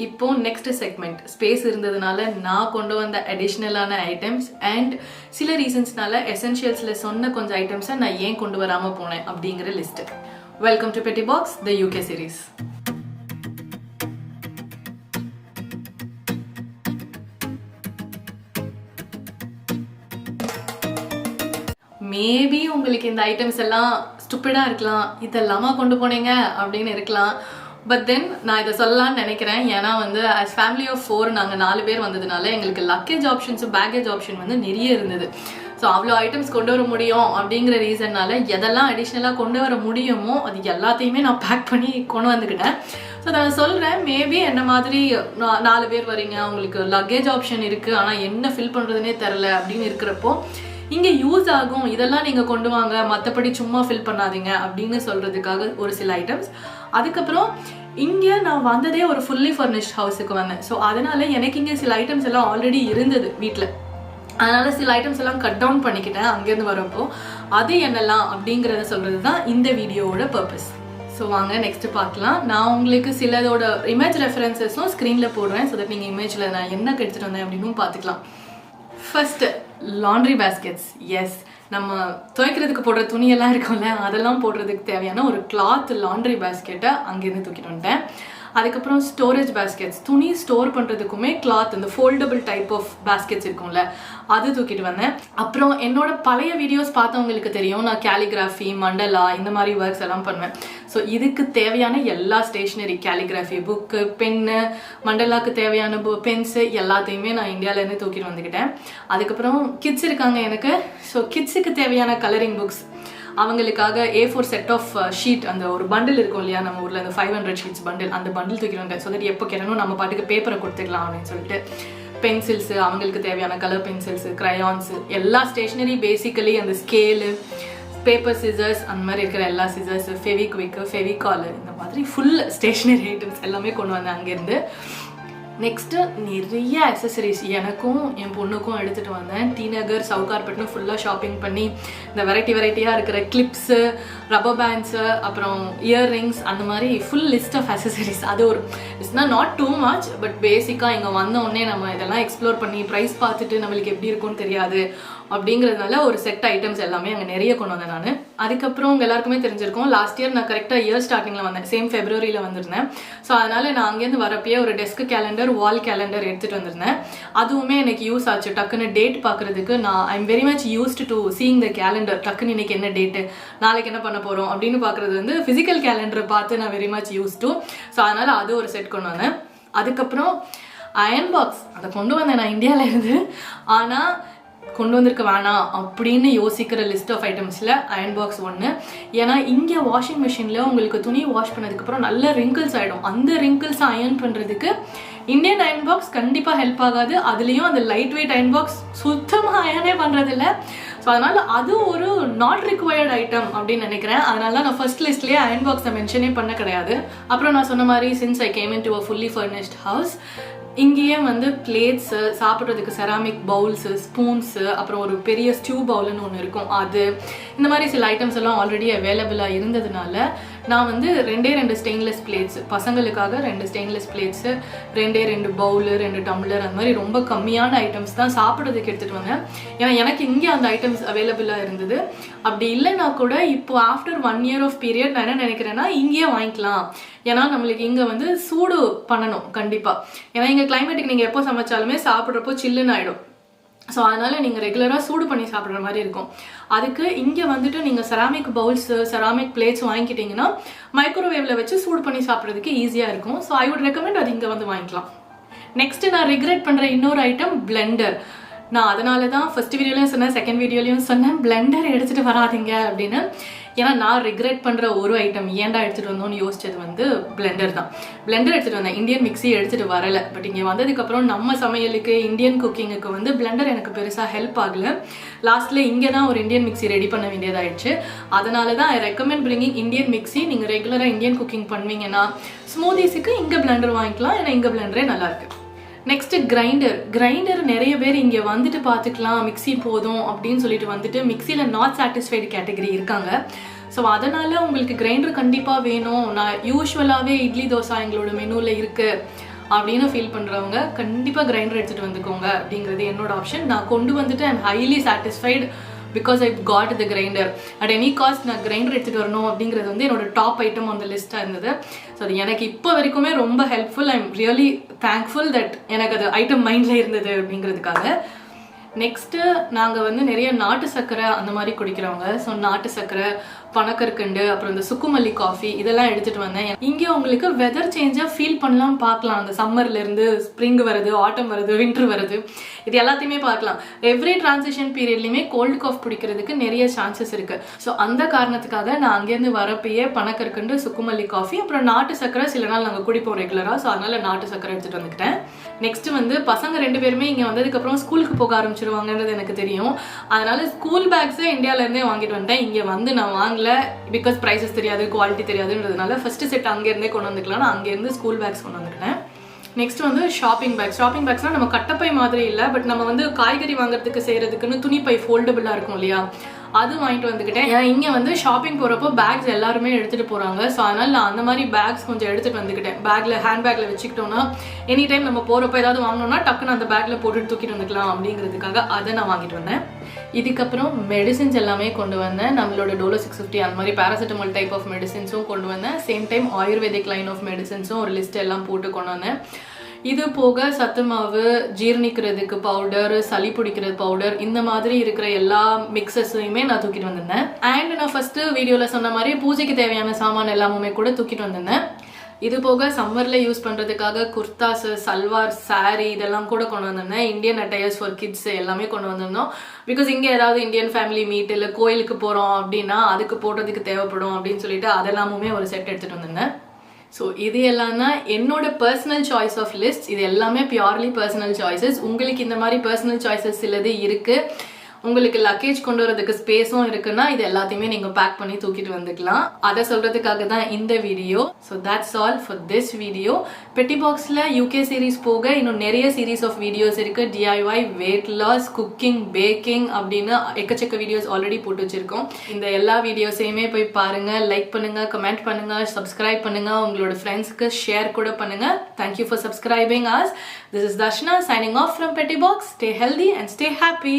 இப்போ next segment space இருந்ததுனால நான் கொண்டு வந்த அடிஷ்னலான ஐட்டம்ஸ் அண்ட் சில ரீசன்ஸ்னால எசென்ஷியல்ஸ்ல சொன்ன கொஞ்சம் ஐட்டம்ஸை நான் ஏன் கொண்டு வராம போனேன் அப்படிங்கிற list. Welcome to Pettibox, the UK series. Maybe உங்களுக்கு இந்த ஐட்டம்ஸ் எல்லாம் ஸ்டூபிடா இருக்கலாம், இதெல்லாமா கொண்டு போனீங்க அப்படின்னு இருக்கலாம். பட் தென் நான் இதை சொல்லலாம்னு நினைக்கிறேன். ஏன்னா வந்து ஆஸ் ஃபேமிலி ஆஃப் 4 நாங்கள் 4 பேர் வந்ததுனால எங்களுக்கு லக்கேஜ் ஆப்ஷன்ஸ் பேக்கேஜ் ஆப்ஷன் வந்து நிறைய இருந்தது. ஸோ அவ்வளோ ஐட்டம்ஸ் கொண்டு வர முடியும் அப்படிங்கிற ரீசன்னால எதெல்லாம் அடிஷ்னலாக கொண்டு வர முடியுமோ அது எல்லாத்தையுமே நான் பேக் பண்ணி கொண்டு வந்துக்கிட்டேன். ஸோ அதை நான் சொல்கிறேன், மேபி என்ன மாதிரி 4 பேர் வரீங்க, உங்களுக்கு லக்கேஜ் ஆப்ஷன் இருக்குது, ஆனால் என்ன ஃபில் பண்ணுறதுனே தெரில அப்படின்னு இருக்கிறப்போ இங்கே யூஸ் ஆகும், இதெல்லாம் நீங்கள் கொண்டு வாங்க, மற்றபடி சும்மா ஃபில் பண்ணாதீங்க அப்படின்னு சொல்கிறதுக்காக ஒரு சில ஐட்டம்ஸ். அதுக்கப்புறம் இங்கே நான் வந்ததே ஒரு ஃபுல்லி ஃபர்னிஷ்ட் ஹவுஸுக்கு வந்தேன். ஸோ அதனால எனக்கு இங்கே சில ஐட்டம்ஸ் எல்லாம் ஆல்ரெடி இருந்தது வீட்டில். அதனால சில ஐட்டம்ஸ் எல்லாம் கட் டவுன் பண்ணிக்கிட்டேன் அங்கேருந்து வரப்போ. அது என்னெல்லாம் அப்படிங்கிறத சொல்கிறது தான் இந்த வீடியோவோட பர்பஸ். ஸோ வாங்க நெக்ஸ்ட் பார்க்கலாம். நான் உங்களுக்கு சிலதோட இமேஜ் ரெஃபரன்சஸும் ஸ்க்ரீனில் போடுறேன். ஸோ தட் நீங்கள் இமேஜில் நான் என்ன எடுத்துகிட்டு வந்தேன் அப்படின்னு பார்த்துக்கலாம். First laundry baskets. எஸ், நம்ம துவைக்கிறதுக்கு போடுற துணியெல்லாம் இருக்கும்ல, அதெல்லாம் போடுறதுக்கு தேவையான ஒரு கிளாத் லாண்ட்ரி பேஸ்கெட்டை அங்கேருந்து தூக்கிட்டு வந்துட்டேன். அதுக்கப்புறம் ஸ்டோரேஜ் பேஸ்கெட்ஸ், துணி ஸ்டோர் பண்ணுறதுக்குமே கிளாத் இந்த ஃபோல்டபுள் டைப் ஆஃப் பேஸ்கெட்ஸ் இருக்கும்ல, அது தூக்கிட்டு வந்தேன். அப்புறம் என்னோட பழைய வீடியோஸ் பார்த்தவங்களுக்கு தெரியும், நான் கேலிகிராஃபி, மண்டலா இந்த மாதிரி ஒர்க்ஸ் எல்லாம் பண்ணுவேன். ஸோ இதுக்கு தேவையான எல்லா ஸ்டேஷ்னரி, கேலிகிராஃபி புக்கு, பென்னு, மண்டலாவுக்கு தேவையான பென்ஸு எல்லாத்தையுமே நான் இந்தியாவிலேருந்து தூக்கிட்டு வந்துக்கிட்டேன். அதுக்கப்புறம் கிட்ஸ் இருக்காங்க எனக்கு. ஸோ கிட்ஸுக்கு தேவையான கலரிங் புக்ஸ், அவங்களுக்காக A4 செட் ஆஃப் ஷீட், அந்த ஒரு பண்டில் இருக்கும் இல்லையா நம்ம ஊரில், அந்த 500 ஷீட்ஸ் பண்டில், அந்த பண்டில் தூக்கிட்டு வந்தேன். ஸோ தட் எப்போ கேட்டணும் நம்ம பாட்டுக்கு பேப்பரை கொடுத்துக்கலாம் அப்படின்னு சொல்லிட்டு. பென்சில்ஸு, அவங்களுக்கு தேவையான கலர் பென்சில்ஸு, க்ரையான்ஸு, எல்லா ஸ்டேஷ்னரி பேசிக்கலி, அந்த ஸ்கேலு, பேப்பர் சிசர்ஸ், அந்த மாதிரி இருக்கிற எல்லா சிசர்ஸு, ஃபெவிக்விக்கு, ஃபெவிகாலு, இந்த மாதிரி ஃபுல் ஸ்டேஷ்னரி ஐட்டம்ஸ் எல்லாமே கொண்டு வந்தேன் அங்கேருந்து. நெக்ஸ்ட்டு நிறைய அக்சசரிஸ் எனக்கும் என் பொண்ணுக்கும் எடுத்துகிட்டு வந்தேன். டி நகர், சவுகார்பேட்னு ஃபுல்லாக ஷாப்பிங் பண்ணி இந்த வெரைட்டியாக இருக்கிற கிளிப்ஸு, ரப்பர் பேண்ட்ஸு, அப்புறம் இயர்ரிங்ஸ், அந்த மாதிரி ஃபுல் லிஸ்ட் ஆஃப் அக்சசரிஸ். அது ஒரு இட்ஸ்னா நாட் டூ மச், பட் பேசிக்காக இங்கே வந்த உடனே நம்ம இதெல்லாம் எக்ஸ்ப்ளோர் பண்ணி ப்ரைஸ் பார்த்துட்டு நம்மளுக்கு எப்படி இருக்கும்னு தெரியாது அப்படிங்கிறதுனால ஒரு செட் ஐட்டம்ஸ் எல்லாமே அங்கே நிறைய கொண்டு வந்தேன் நான். அதுக்கப்புறம் உங்கள் எல்லாருக்குமே தெரிஞ்சிருக்கும், லாஸ்ட் இயர் நான் கரெக்டாக இயர் ஸ்டார்டிங்கில் வந்தேன், சேம் ஃபெப்ரவரியில் வந்திருந்தேன். ஸோ அதனால் நான் அங்கேருந்து வரப்பே ஒரு டெஸ்க் கேலண்டர், வால் கேலண்டர் எடுத்துகிட்டு வந்திருந்தேன். அதுவுமே எனக்கு யூஸ் ஆச்சு. டக்குன்னு டேட் பார்க்குறதுக்கு நான் I am very much used to seeing the calendar. டக்குன்னு இன்னைக்கு என்ன டேட்டு, நாளைக்கு என்ன பண்ண போகிறோம் அப்படின்னு பார்க்குறது வந்து ஃபிசிக்கல் கேலண்டரை பார்த்து நான் very much use to. So அதனால் அது ஒரு செட் கொண்டு வந்தேன். அதுக்கப்புறம் அயன் பாக்ஸ், அதை கொண்டு வந்தேன் நான் இந்தியாவிலேருந்து. ஆனால் கொண்டு வந்திருக்க வேணாம் அப்படின்னு யோசிக்கிற லிஸ்ட் ஆஃப் ஐட்டம்ஸில் அயன் பாக்ஸ் ஒன்று. ஏன்னா இங்கே வாஷிங் மிஷினில் உங்களுக்கு துணி வாஷ் பண்ணதுக்கப்புறம் நல்ல ரிங்கிள்ஸ் ஆகிடும். அந்த ரிங்கிள்ஸை அயன் பண்ணுறதுக்கு இந்தியன் அயன் பாக்ஸ் கண்டிப்பாக ஹெல்ப் ஆகாது. அதுலேயும் அந்த லைட் வெயிட் அயன் பாக்ஸ் சுத்தமாக அயனே பண்ணுறதில்ல. ஸோ அதனால் அது ஒரு நாட் ரிக்வயர்ட் ஐட்டம் அப்படின்னு நினைக்கிறேன். அதனால நான் ஃபர்ஸ்ட் லிஸ்ட்லேயே அயன் பாக்ஸை மென்ஷனே பண்ண கிடையாது. அப்புறம் நான் சொன்ன மாதிரி since I came in to a fully furnished house, இங்கேயே வந்து பிளேட்ஸு, சாப்பிட்றதுக்கு செராமிக் பவுல்ஸு, ஸ்பூன்ஸு, அப்புறம் ஒரு பெரிய ஸ்டியூ பவுல்னு ஒன்று இருக்கும், அது இந்த மாதிரி சில ஐட்டம்ஸ் எல்லாம் ஆல்ரெடி அவைலபிளாக இருந்ததுனால நான் வந்து 2 ஸ்டெயின்லெஸ் பிளேட்ஸ், பசங்களுக்காக 2 ஸ்டெயின்லெஸ் பிளேட்ஸு, 2 பவுலு, 2 டம்ளர், அந்த மாதிரி ரொம்ப கம்மியான ஐட்டம்ஸ் தான் சாப்பிட்றதுக்கு எடுத்துகிட்டு வந்தேன். ஏன்னா எனக்கு இங்கே அந்த ஐட்டம்ஸ் அவைலபிளாக இருந்தது. அப்படி இல்லைன்னா கூட இப்போ ஆஃப்டர் 1 இயர் ஆஃப் பீரியட் நான் என்ன நினைக்கிறேன்னா இங்கேயே வாங்கிக்கலாம். ஏன்னா நம்மளுக்கு இங்கே வந்து சூடு பண்ணணும் கண்டிப்பாக. ஏன்னா இங்கே கிளைமேட்டுக்கு நீங்கள் எப்போ சமைச்சாலுமே சாப்பிட்றப்போ சில்லுன்னு ஆகிடும். ஸோ அதனால் நீங்கள் ரெகுலராக சூடு பண்ணி சாப்பிட்ற மாதிரி இருக்கும். அதுக்கு இங்கே வந்துட்டு நீங்கள் செராமிக் பவுல்ஸு, செராமிக் பிளேட்ஸ் வாங்கிக்கிட்டிங்கன்னா மைக்ரோவேவில் வச்சு சூடு பண்ணி சாப்பிட்றதுக்கு ஈஸியாக இருக்கும். ஸோ ஐ வுட் ரெக்கமெண்ட் அது இங்கே வந்து வாங்கிக்கலாம். நெக்ஸ்ட்டு நான் ரிக்ரெட் பண்ணுற இன்னொரு ஐட்டம் பிளெண்டர். நான் அதனால தான் ஃபர்ஸ்ட் வீடியோலையும் சொன்னேன், செகண்ட் வீடியோலையும் சொன்னேன், பிளெண்டர் எடுத்துகிட்டு வராதிங்க அப்படின்னு. ஏன்னா நான் ரிக்ரெட் பண்ணுற ஒரு ஐட்டம் ஏன்டா எடுத்துகிட்டு வந்தோன்னு யோசிச்சது வந்து பிளெண்டர் தான். பிளெண்டர் எடுத்துகிட்டு வந்தேன், இந்தியன் மிக்ஸி எடுத்துகிட்டு வரலை. பட் இங்கே வந்ததுக்கப்புறம் நம்ம சமையலுக்கு, இந்தியன் குக்கிங்குக்கு வந்து பிளெண்டர் எனக்கு பெருசாக ஹெல்ப் ஆகலை. லாஸ்ட்டில் இங்கே தான் ஒரு இந்தியன் மிக்ஸி ரெடி பண்ண வேண்டியதாகிடுச்சு. அதனால தான் I recommend bringing Indian mixie. நீங்கள் ரெகுலராக இந்தியன் குக்கிங் பண்ணுவீங்கன்னா ஸ்மூதிஸுக்கு இங்கே பிளெண்டர் வாங்கிக்கலாம். ஏன்னா இங்கே பிளெண்டரே நல்லாயிருக்கு. நெக்ஸ்ட் கிரைண்டர் நிறைய பேர் இங்கே வந்துட்டு பார்த்துக்கலாம், மிக்ஸி போதும் அப்படின்னு சொல்லிட்டு வந்துட்டு மிக்ஸியில் நாட் சாட்டிஸ்ஃபைடு கேட்டகரி இருக்காங்க. ஸோ அதனால் உங்களுக்கு கிரைண்டர் கண்டிப்பாக வேணும். நான் யூஸ்வலாகவே இட்லி தோசை எங்களோட மெனுவில் இருக்குது அப்படின்னு ஃபீல் பண்ணுறவங்க கண்டிப்பாக கிரைண்டர் எடுத்துகிட்டு வந்துக்கோங்க அப்படிங்கிறது என்னோட ஆப்ஷன். நான் கொண்டு வந்துட்டு I'm highly satisfied because I got the grinder. At any cost நான் கிரைண்டர் எடுத்துகிட்டு வரணும் அப்படிங்கிறது வந்து என்னோட டாப் ஐட்டம் அந்த லிஸ்ட்டாக இருந்தது. ஸோ அது எனக்கு இப்போ வரைக்குமே ரொம்ப helpful. I am really thankful that எனக்கு அது ஐட்டம் மைண்டில் இருந்தது அப்படிங்கிறதுக்காக. நெக்ஸ்ட்டு நாங்கள் வந்து நிறைய நாட்டு சர்க்கரை அந்த மாதிரி குடிக்கிறவங்க. ஸோ நாட்டு சர்க்கரை, பனக்கற்கண்டு, அப்புறம் இந்த சுக்குமல்லி காஃபி இதெல்லாம் எடுத்துகிட்டு வந்தேன். இங்கே உங்களுக்கு வெதர் சேஞ்சாக ஃபீல் பண்ணலாம், பார்க்கலாம். அந்த சம்மர்லேருந்து ஸ்ப்ரிங் வருது, ஆட்டம் வருது, வின்டர் வருது, இது எல்லாத்தையுமே பார்க்கலாம். எவ்ரி டிரான்சிஷன் பீரியட்லையுமே கோல்டு காஃப் பிடிக்கிறதுக்கு நிறைய சான்சஸ் இருக்குது. ஸோ அந்த காரணத்துக்காக நான் அங்கேருந்து வரப்பையே பனக்கற்கண்டு, சுக்குமல்லி காஃபி, அப்புறம் நாட்டு சர்க்கரை சில நாள் நாங்கள் குடிப்போம் ரெகுலராக. ஸோ அதனால் நாட்டு சர்க்கரை எடுத்துகிட்டு வந்துக்கிட்டேன். நெக்ஸ்ட்டு வந்து பசங்க 2 பேருமே இங்கே வந்ததுக்கப்புறம் ஸ்கூலுக்கு போக ஆரம்பிச்சிருவாங்கன்றது எனக்கு தெரியும். அதனால ஸ்கூல் பேக்ஸை இந்தியாவிலேருந்தே வாங்கிட்டு வந்துட்டேன். இங்கே வந்து நான் வாங்கல பிகாஸ் ப்ரைஸஸ் தெரியாது, குவாலிட்டி தெரியாதுன்றதுனால ஃபர்ஸ்ட் செட் அங்கேருந்தே கொண்டு வந்துக்கலாம். நான் அங்கேருந்து ஸ்கூல் பேக்ஸ் கொண்டு வந்துக்கிட்டேன். நெக்ஸ்ட் வந்து ஷாப்பிங் பேக்ஸ்னால் நம்ம கட்டப்பை மாதிரி இல்லை, பட் நம்ம வந்து காய்கறி வாங்குறதுக்கு செய்கிறதுக்குன்னு துணிப்பை ஃபோல்டபுளாக இருக்கும் இல்லையா, அது வாங்கிட்டு வந்துக்கிட்டேன். இங்கே வந்து ஷாப்பிங் போகிறப்போ பேக்ஸ் எல்லாருமே எடுத்துகிட்டு போகிறாங்க. ஸோ அதனால் நான் அந்த மாதிரி பேக்ஸ் கொஞ்சம் எடுத்துகிட்டு வந்துக்கிட்டேன். ஹேண்ட் பேக்கில் வச்சுக்கிட்டோன்னா எனி டைம் நம்ம போகிறப்போ ஏதாவது வாங்கினோன்னா டக்குன்னு அந்த பேக்கில் போட்டுட்டு தூக்கிட்டு வந்துக்கலாம் அப்படிங்கிறதுக்காக அதை நான் வாங்கிட்டு வந்தேன். இதுக்கப்புறம் மெடிசின்ஸ் எல்லாமே கொண்டு வந்தேன். நம்மளோட டோலோ 650 அந்த மாதிரி பேராசிட்டமால் டைப் ஆஃப் மெடிசின்ஸும் கொண்டு வந்தேன். Same time ayurvedic line of மெடிசின்ஸும் ஒரு லிஸ்ட் எல்லாம் போட்டு கொண்டு வந்தேன். இது போக சத்து மாவு, ஜீர்ணிக்கிறதுக்கு பவுடர், சளி பிடிக்கிறது பவுடர், இந்த மாதிரி இருக்கிற எல்லா மிக்சஸையுமே நான் தூக்கிட்டு வந்திருந்தேன். அண்ட் நான் ஃபர்ஸ்ட்டு வீடியோவில் சொன்ன மாதிரி பூஜைக்கு தேவையான சாமான் எல்லாமே கூட தூக்கிட்டு வந்திருந்தேன். இது போக சம்மரில் யூஸ் பண்ணுறதுக்காக குர்தாஸ், சல்வார், சாரீ இதெல்லாம் கூட கொண்டு வந்திருந்தேன். இந்தியன் அட்டையர்ஸ் ஃபார் கிட்ஸ் எல்லாமே கொண்டு வந்திருந்தோம். பிகாஸ் இங்கே ஏதாவது இந்தியன் ஃபேமிலி மீட் இல்லை கோயிலுக்கு போகிறோம் அப்படின்னா அதுக்கு போடுறதுக்கு தேவைப்படும் அப்படின்னு சொல்லிட்டு அதெல்லாமுமே ஒரு செட் எடுத்துகிட்டு வந்திருந்தேன். ஸோ இது எல்லாம் தான் என்னோட பர்சனல் சாய்ஸ் ஆஃப் லிஸ்ட். இது எல்லாமே பியூர்லி பர்சனல் சாய்ஸஸ். உங்களுக்கு இந்த மாதிரி பர்சனல் சாய்ஸஸ் சிலது இருக்குது. உங்களுக்கு லக்கேஜ் கொண்டு வரதுக்கு ஸ்பேஸும் இருக்குன்னா இது எல்லாத்தையுமே நீங்கள் பேக் பண்ணி தூக்கிட்டு வந்துக்கலாம். அதை சொல்கிறதுக்காக தான் இந்த video. So that's all for this video. பெட்டிபாக்ஸில் UK சீரீஸ் போக இன்னும் நிறைய சீரீஸ் ஆஃப் வீடியோஸ் இருக்குது. DIY, weight loss, cooking, baking அப்படின்னு எக்கச்சக்க வீடியோஸ் ஆல்ரெடி போட்டு வச்சுருக்கோம். இந்த எல்லா வீடியோஸையுமே போய் பாருங்கள், லைக் பண்ணுங்கள், கமெண்ட் பண்ணுங்கள், சப்ஸ்கிரைப் பண்ணுங்கள், உங்களோட ஃப்ரெண்ட்ஸ்க்கு ஷேர் கூட பண்ணுங்கள். Thank you for subscribing us. This is Dharshana signing off from Pettibox. Stay healthy and stay happy.